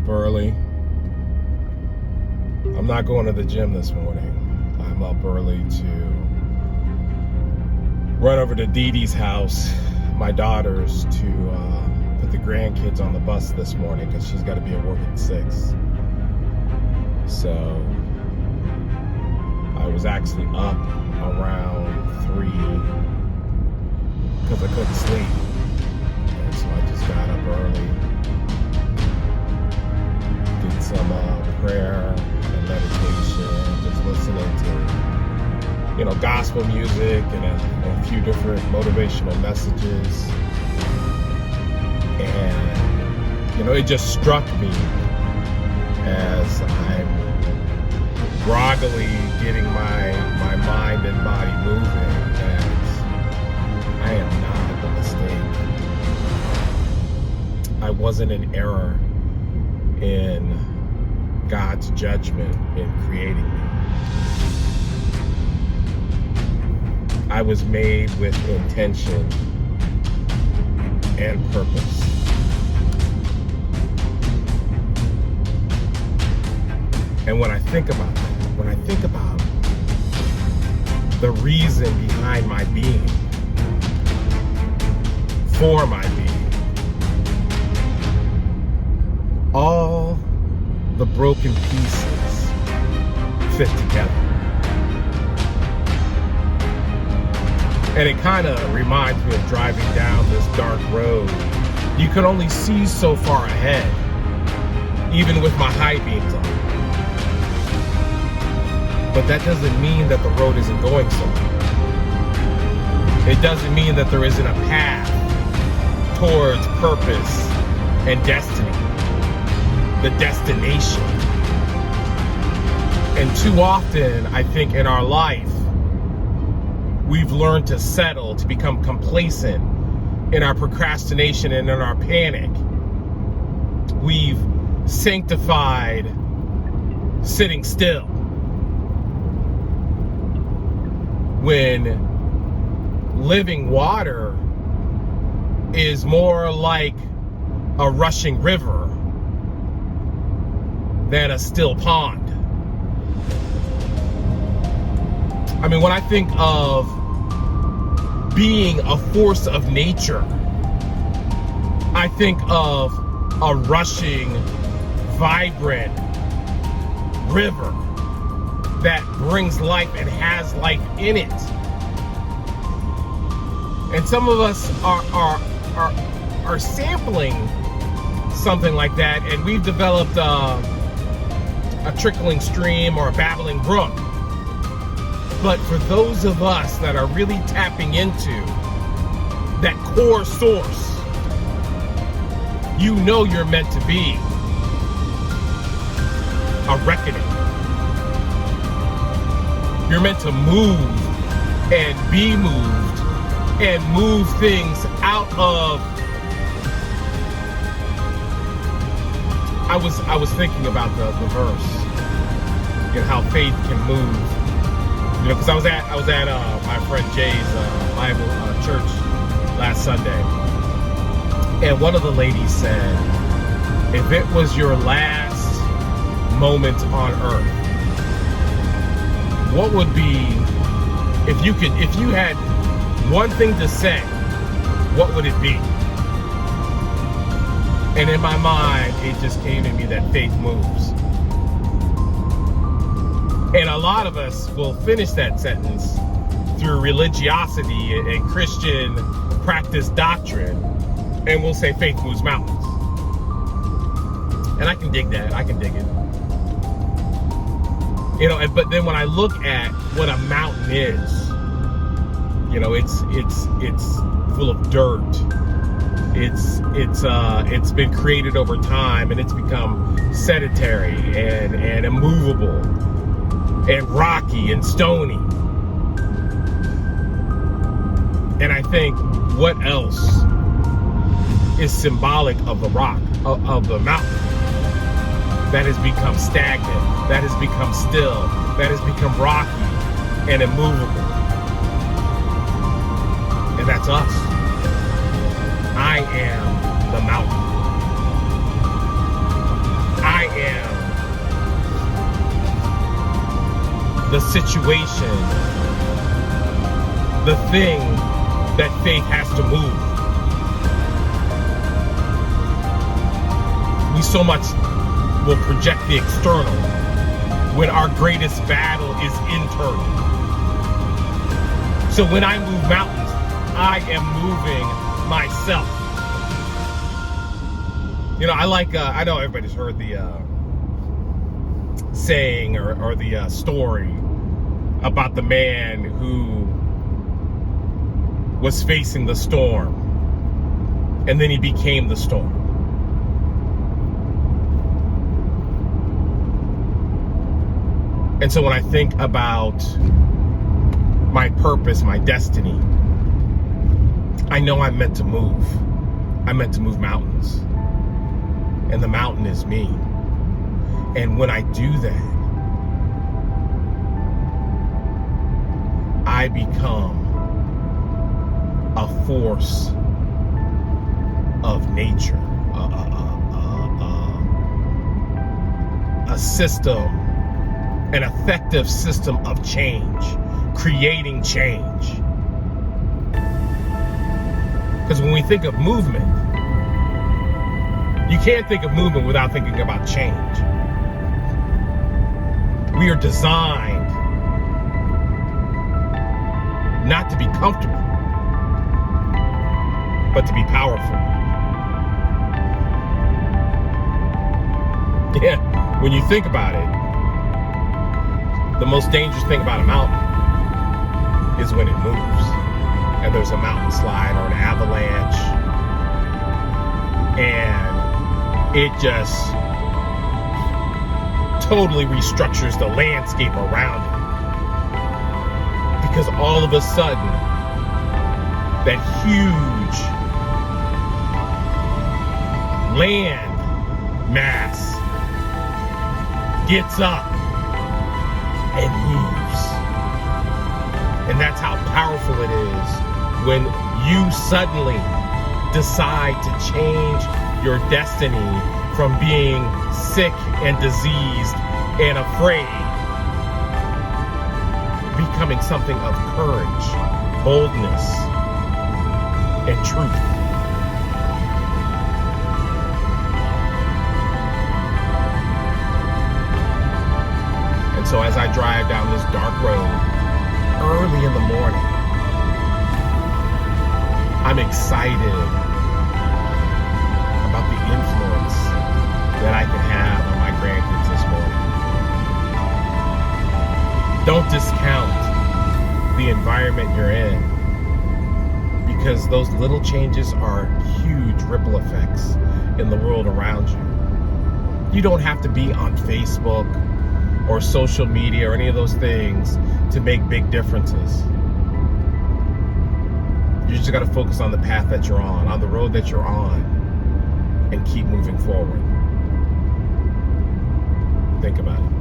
up early. I'm not going to the gym this morning. I'm up early to run over to Dee Dee's house, my daughter's, to put the grandkids on the bus this morning because she's got to be at work at 6. So I was actually up around 3 because I couldn't sleep. And so I just got up early, did some prayer and meditation, just listening to, gospel music and a few different motivational messages. And, it just struck me as I'm groggily getting my mind and body moving, and I am not a mistake. I wasn't in error in God's judgment in creating me. I was made with intention and purpose. And when I think about that, when I think about the reason behind my being, for my being, all the broken pieces fit together. And it kind of reminds me of driving down this dark road. You can only see so far ahead, even with my high beams on. But that doesn't mean that the road isn't going somewhere. It doesn't mean that there isn't a path towards purpose and destiny, the destination. And too often, I think in our life, we've learned to settle, to become complacent in our procrastination and in our panic. We've sanctified sitting still, when living water is more like a rushing river than a still pond. I mean, when I think of being a force of nature, I think of a rushing, vibrant river that brings life and has life in it. And some of us are sampling something like that, and we've developed a trickling stream or a babbling brook. But for those of us that are really tapping into that core source, you're meant to be a reckoning. You're meant to move and be moved and move things out of. I was thinking about the verse, how faith can move. Because I was at my friend Jay's Bible church last Sunday, and one of the ladies said, "If it was your last moment on earth, what would be, if you had one thing to say, what would it be?" And in my mind, it just came to me that faith moves. And a lot of us will finish that sentence through religiosity and Christian practice doctrine, and we'll say faith moves mountains. And I can dig that. I can dig it. But then when I look at what a mountain is, it's full of dirt. It's been created over time, and it's become sedentary and immovable and rocky and stony. And I think, what else is symbolic of the rock, of the mountain, that has become stagnant, that has become still, that has become rocky and immovable? And that's us. I am the mountain. am the situation, the thing that faith has to move. We so much will project the external when our greatest battle is internal. So when I move mountains, I am moving myself. You know, I know everybody's heard the saying or the story about the man who was facing the storm, and then he became the storm. And so when I think about my purpose, my destiny, I know I'm meant to move. I'm meant to move mountains. And the mountain is me. And when I do that, I become a force of nature, a system, an effective system of change, creating change. Because when we think of movement, you can't think of movement without thinking about change. We are designed not to be comfortable, but to be powerful. Yeah, when you think about it, the most dangerous thing about a mountain is when it moves and there's a mountain slide or an avalanche, and it just totally restructures the landscape around it. Because all of a sudden, that huge land mass gets up and moves. And that's how powerful it is when you suddenly decide to change your destiny from being sick and diseased and afraid, becoming something of courage, boldness, and truth. And so as I drive down this dark road early in the morning, I'm excited about the influence that I can have on my grandkids this morning. Don't discount the environment you're in, because those little changes are huge ripple effects in the world around you. You don't have to be on Facebook or social media or any of those things to make big differences. You just got to focus on the path that you're on the road that you're on, and keep moving forward. Think about it.